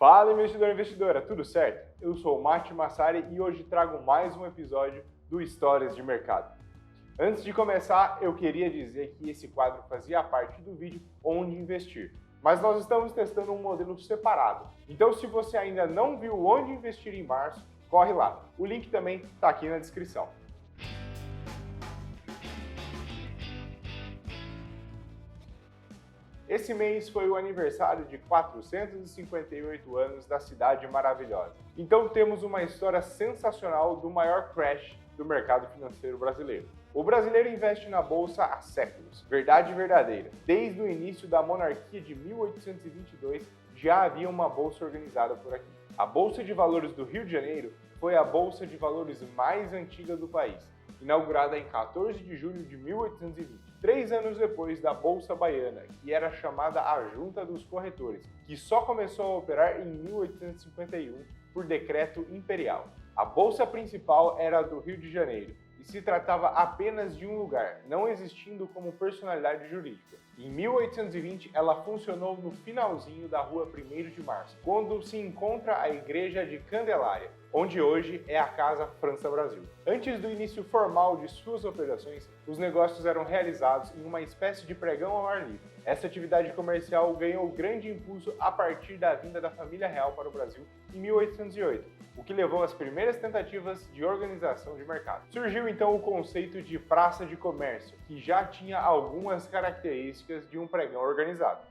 Fala, investidor e investidora, tudo certo? Eu sou o Mati Massari e hoje trago mais um episódio do Histórias de Mercado. Antes de começar, eu queria dizer que esse quadro fazia parte do vídeo Onde Investir, mas nós estamos testando um modelo separado. Então, se você ainda não viu Onde Investir em março, corre lá. O link também está aqui na descrição. Esse mês foi o aniversário de 458 anos da Cidade Maravilhosa. Então temos uma história sensacional do maior crash do mercado financeiro brasileiro. O brasileiro investe na bolsa há séculos, verdade verdadeira. Desde o início da monarquia de 1822 já havia uma bolsa organizada por aqui. A Bolsa de Valores do Rio de Janeiro foi a bolsa de valores mais antiga do país, inaugurada em 14 de julho de 1820. 3 anos depois da Bolsa Baiana, que era chamada a Junta dos Corretores, que só começou a operar em 1851 por decreto imperial. A bolsa principal era a do Rio de Janeiro e se tratava apenas de um lugar, não existindo como personalidade jurídica. Em 1820, ela funcionou no finalzinho da rua 1º de Março, quando se encontra a Igreja de Candelária, onde hoje é a Casa França Brasil. Antes do início formal de suas operações, os negócios eram realizados em uma espécie de pregão ao ar livre. Essa atividade comercial ganhou grande impulso a partir da vinda da família real para o Brasil em 1808, o que levou às primeiras tentativas de organização de mercado. Surgiu então o conceito de praça de comércio, que já tinha algumas características de um pregão organizado.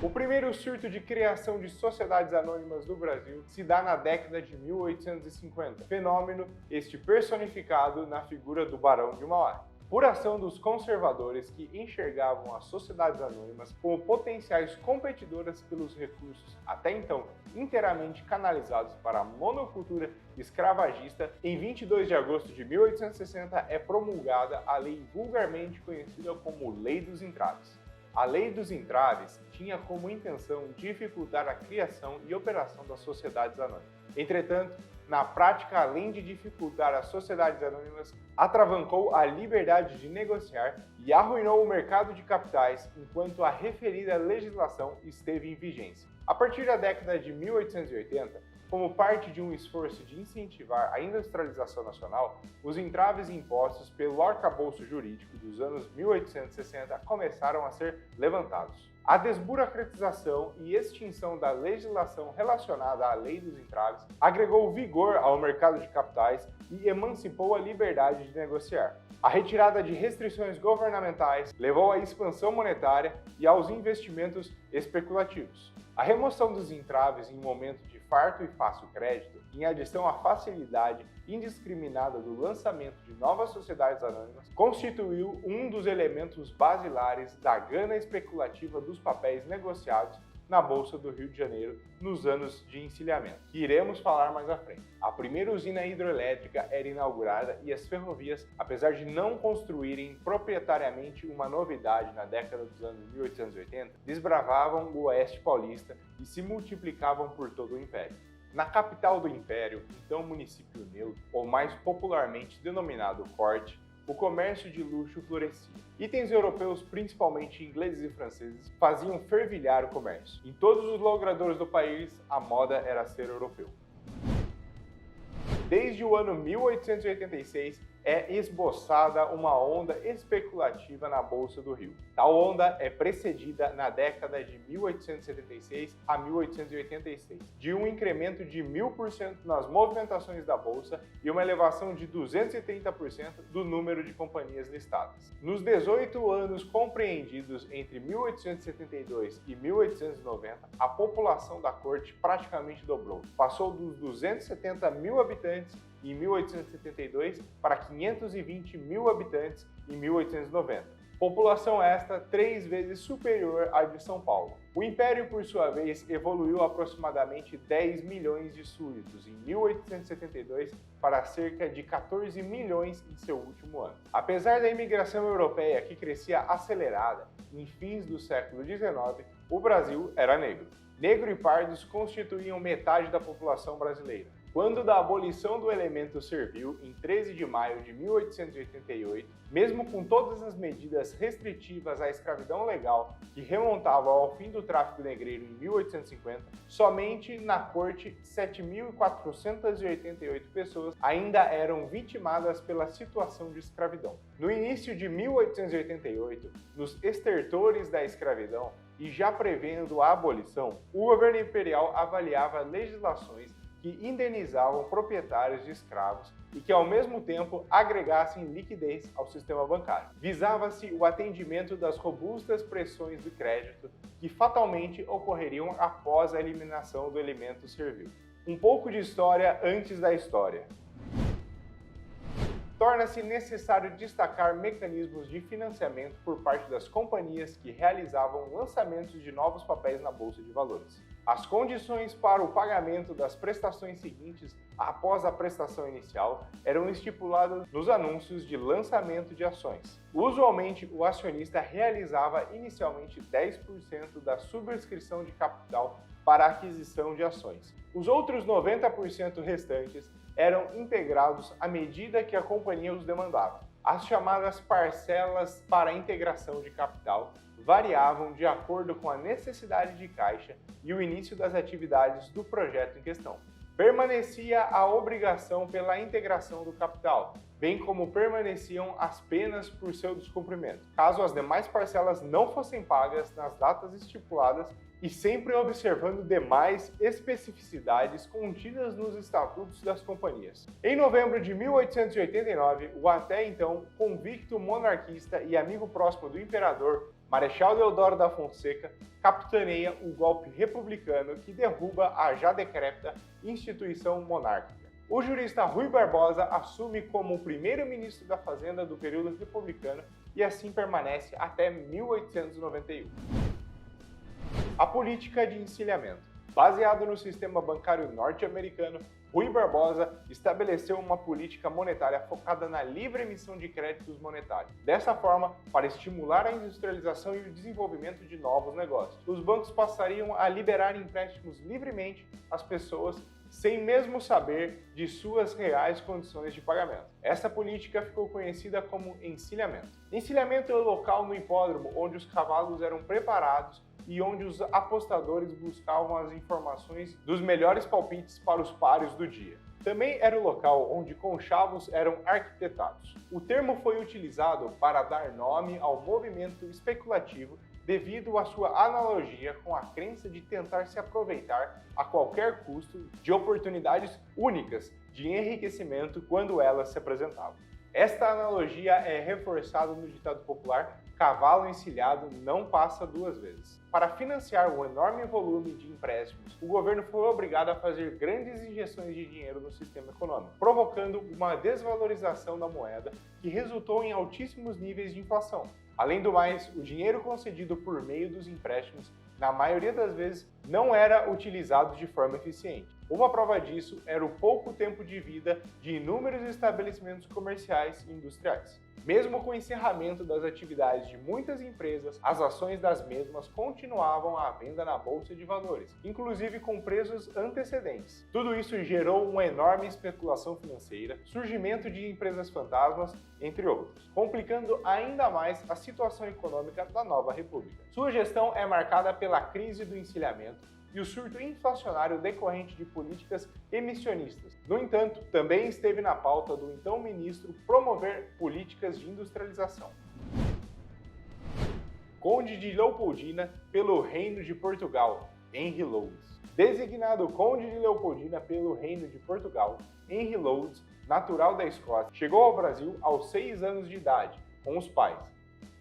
O primeiro surto de criação de sociedades anônimas no Brasil se dá na década de 1850, fenômeno este personificado na figura do Barão de Mauá. Por ação dos conservadores que enxergavam as sociedades anônimas como potenciais competidoras pelos recursos até então inteiramente canalizados para a monocultura escravagista, em 22 de agosto de 1860 é promulgada a lei vulgarmente conhecida como Lei dos Entraves. A Lei dos Entraves tinha como intenção dificultar a criação e operação das sociedades anônimas. Entretanto, na prática, além de dificultar as sociedades anônimas, atravancou a liberdade de negociar e arruinou o mercado de capitais enquanto a referida legislação esteve em vigência. A partir da década de 1880, como parte de um esforço de incentivar a industrialização nacional, os entraves impostos pelo arcabouço jurídico dos anos 1860 começaram a ser levantados. A desburocratização e extinção da legislação relacionada à Lei dos Entraves agregou vigor ao mercado de capitais e emancipou a liberdade de negociar. A retirada de restrições governamentais levou à expansão monetária e aos investimentos especulativos. A remoção dos entraves em momento de farto e fácil crédito, em adição à facilidade indiscriminada do lançamento de novas sociedades anônimas, constituiu um dos elementos basilares da gana especulativa dos papéis negociados na Bolsa do Rio de Janeiro nos anos de encilhamento, que iremos falar mais à frente. A primeira usina hidrelétrica era inaugurada e as ferrovias, apesar de não construírem proprietariamente uma novidade na década dos anos 1880, desbravavam o oeste paulista e se multiplicavam por todo o Império. Na capital do Império, então município neutro, ou mais popularmente denominado Corte, o comércio de luxo florescia. Itens europeus, principalmente ingleses e franceses, faziam fervilhar o comércio. Em todos os logradouros do país, a moda era ser europeu. Desde o ano 1886, é esboçada uma onda especulativa na Bolsa do Rio. Tal onda é precedida na década de 1876 a 1886, de um incremento de 1000% nas movimentações da Bolsa e uma elevação de 230% do número de companhias listadas. Nos 18 anos compreendidos entre 1872 e 1890, a população da corte praticamente dobrou. Passou dos 270 mil habitantes em 1872 para 520 mil habitantes em 1890. População esta 3 vezes superior à de São Paulo. O Império, por sua vez, evoluiu aproximadamente 10 milhões de súditos em 1872 para cerca de 14 milhões em seu último ano. Apesar da imigração europeia que crescia acelerada em fins do século XIX, o Brasil era negro. Negro e pardos constituíam metade da população brasileira. Quando da abolição do elemento servil em 13 de maio de 1888, mesmo com todas as medidas restritivas à escravidão legal que remontavam ao fim do tráfico negreiro em 1850, somente na corte 7.488 pessoas ainda eram vitimadas pela situação de escravidão. No início de 1888, nos estertores da escravidão e já prevendo a abolição, o governo imperial avaliava legislações que indenizavam proprietários de escravos e que, ao mesmo tempo, agregassem liquidez ao sistema bancário. Visava-se o atendimento das robustas pressões de crédito que fatalmente ocorreriam após a eliminação do elemento servil. Um pouco de história antes da história. Torna-se necessário destacar mecanismos de financiamento por parte das companhias que realizavam lançamentos de novos papéis na Bolsa de Valores. As condições para o pagamento das prestações seguintes após a prestação inicial eram estipuladas nos anúncios de lançamento de ações. Usualmente, o acionista realizava inicialmente 10% da subscrição de capital para a aquisição de ações. Os outros 90% restantes eram integrados à medida que a companhia os demandava. As chamadas parcelas para integração de capital variavam de acordo com a necessidade de caixa e o início das atividades do projeto em questão. Permanecia a obrigação pela integração do capital, bem como permaneciam as penas por seu descumprimento, caso as demais parcelas não fossem pagas nas datas estipuladas e sempre observando demais especificidades contidas nos estatutos das companhias. Em novembro de 1889, o até então convicto monarquista e amigo próximo do imperador, Marechal Deodoro da Fonseca, capitaneia o golpe republicano que derruba a já decrépita instituição monárquica. O jurista Rui Barbosa assume como o primeiro-ministro da Fazenda do período republicano e assim permanece até 1891. A política de encilhamento. Baseado no sistema bancário norte-americano, Rui Barbosa estabeleceu uma política monetária focada na livre emissão de créditos monetários. Dessa forma, para estimular a industrialização e o desenvolvimento de novos negócios, os bancos passariam a liberar empréstimos livremente às pessoas sem mesmo saber de suas reais condições de pagamento. Essa política ficou conhecida como encilhamento. Encilhamento é o local no hipódromo onde os cavalos eram preparados e onde os apostadores buscavam as informações dos melhores palpites para os páreos do dia. Também era o local onde conchavos eram arquitetados. O termo foi utilizado para dar nome ao movimento especulativo devido à sua analogia com a crença de tentar se aproveitar a qualquer custo de oportunidades únicas de enriquecimento quando elas se apresentavam. Esta analogia é reforçada no ditado popular: cavalo encilhado não passa duas vezes. Para financiar um enorme volume de empréstimos, o governo foi obrigado a fazer grandes injeções de dinheiro no sistema econômico, provocando uma desvalorização da moeda que resultou em altíssimos níveis de inflação. Além do mais, o dinheiro concedido por meio dos empréstimos, na maioria das vezes, não era utilizado de forma eficiente. Uma prova disso era o pouco tempo de vida de inúmeros estabelecimentos comerciais e industriais. Mesmo com o encerramento das atividades de muitas empresas, as ações das mesmas continuavam à venda na Bolsa de Valores, inclusive com preços antecedentes. Tudo isso gerou uma enorme especulação financeira, surgimento de empresas fantasmas, entre outros, complicando ainda mais a situação econômica da nova república. Sua gestão é marcada pela crise do encilhamento e o surto inflacionário decorrente de políticas emissionistas. No entanto, também esteve na pauta do então ministro promover políticas de industrialização. Conde de Leopoldina pelo Reino de Portugal, Henry Louds. Designado Conde de Leopoldina pelo Reino de Portugal, Henry Louds, natural da Escócia, chegou ao Brasil aos 6 anos de idade, com os pais.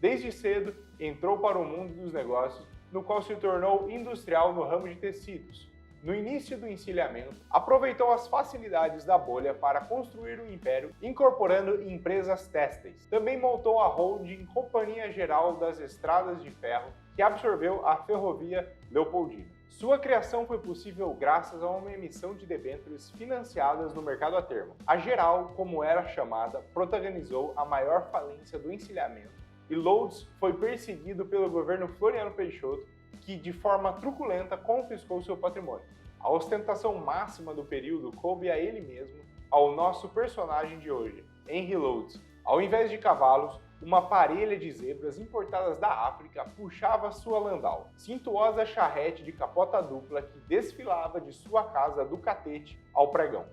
Desde cedo, entrou para o mundo dos negócios, no qual se tornou industrial no ramo de tecidos. No início do encilhamento, aproveitou as facilidades da bolha para construir um império, incorporando empresas têxteis. Também montou a holding Companhia Geral das Estradas de Ferro, que absorveu a Ferrovia Leopoldina. Sua criação foi possível graças a uma emissão de debêntures financiadas no mercado a termo. A Geral, como era chamada, protagonizou a maior falência do encilhamento, e Louds foi perseguido pelo governo Floriano Peixoto, que de forma truculenta confiscou seu patrimônio. A ostentação máxima do período coube a ele mesmo, ao nosso personagem de hoje, Henry Lodes. Ao invés de cavalos, uma parelha de zebras importadas da África puxava sua landau, cintuosa charrete de capota dupla que desfilava de sua casa do Catete ao Pregão.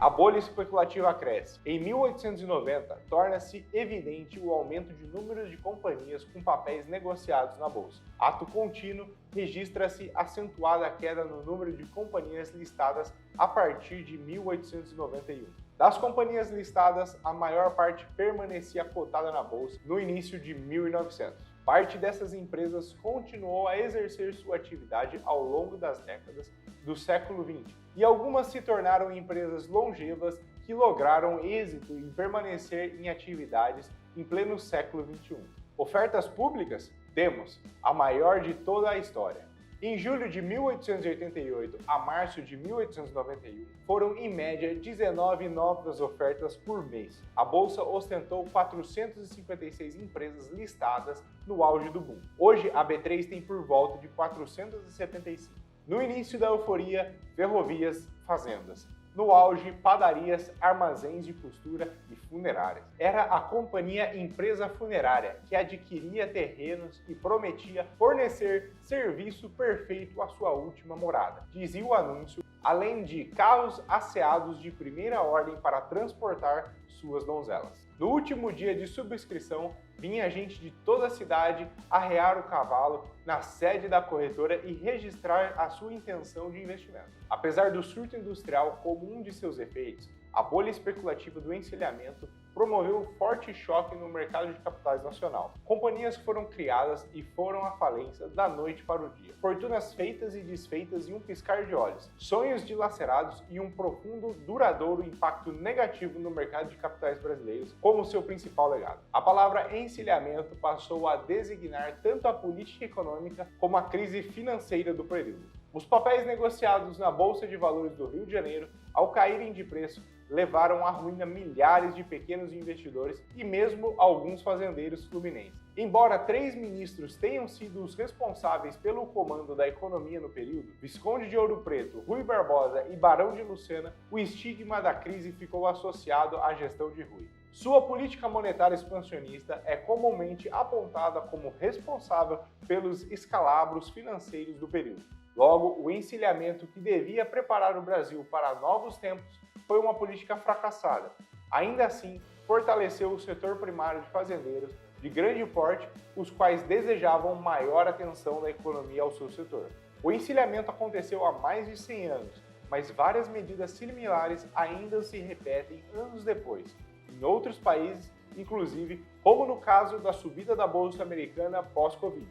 A bolha especulativa cresce. Em 1890, torna-se evidente o aumento de números de companhias com papéis negociados na bolsa. Ato contínuo, registra-se acentuada queda no número de companhias listadas a partir de 1891. Das companhias listadas, a maior parte permanecia cotada na bolsa no início de 1900. Parte dessas empresas continuou a exercer sua atividade ao longo das décadas do século XX, e algumas se tornaram empresas longevas que lograram êxito em permanecer em atividades em pleno século XXI. Ofertas públicas? Temos, a maior de toda a história. Em julho de 1888 a março de 1891, foram em média 19 novas ofertas por mês. A bolsa ostentou 456 empresas listadas no auge do boom. Hoje, a B3 tem por volta de 475. No início da euforia, ferrovias, fazendas. No auge, padarias, armazéns de costura e funerárias. Era a companhia Empresa Funerária que adquiria terrenos e prometia fornecer serviço perfeito à sua última morada, dizia o anúncio, além de carros asseados de primeira ordem para transportar suas donzelas. No último dia de subscrição, vinha gente de toda a cidade arrear o cavalo na sede da corretora e registrar a sua intenção de investimento. Apesar do surto industrial como um de seus efeitos, a bolha especulativa do encilhamento promoveu um forte choque no mercado de capitais nacional. Companhias foram criadas e foram à falência da noite para o dia. Fortunas feitas e desfeitas em um piscar de olhos. Sonhos dilacerados e um profundo, duradouro impacto negativo no mercado de capitais brasileiros como seu principal legado. A palavra encilhamento passou a designar tanto a política econômica como a crise financeira do período. Os papéis negociados na Bolsa de Valores do Rio de Janeiro, ao caírem de preço, levaram à ruína milhares de pequenos investidores e mesmo alguns fazendeiros fluminenses. Embora 3 ministros tenham sido os responsáveis pelo comando da economia no período, Visconde de Ouro Preto, Rui Barbosa e Barão de Lucena, o estigma da crise ficou associado à gestão de Rui. Sua política monetária expansionista é comumente apontada como responsável pelos escalabros financeiros do período. Logo, o encilhamento que devia preparar o Brasil para novos tempos foi uma política fracassada. Ainda assim, fortaleceu o setor primário de fazendeiros de grande porte, os quais desejavam maior atenção da economia ao seu setor. O encilhamento aconteceu há mais de 100 anos, mas várias medidas similares ainda se repetem anos depois, em outros países, inclusive como no caso da subida da Bolsa Americana pós-Covid.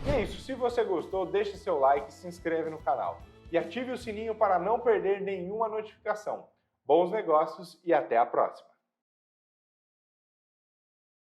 E é isso, se você gostou, deixe seu like, se inscreve no canal e ative o sininho para não perder nenhuma notificação. Bons negócios e até a próxima!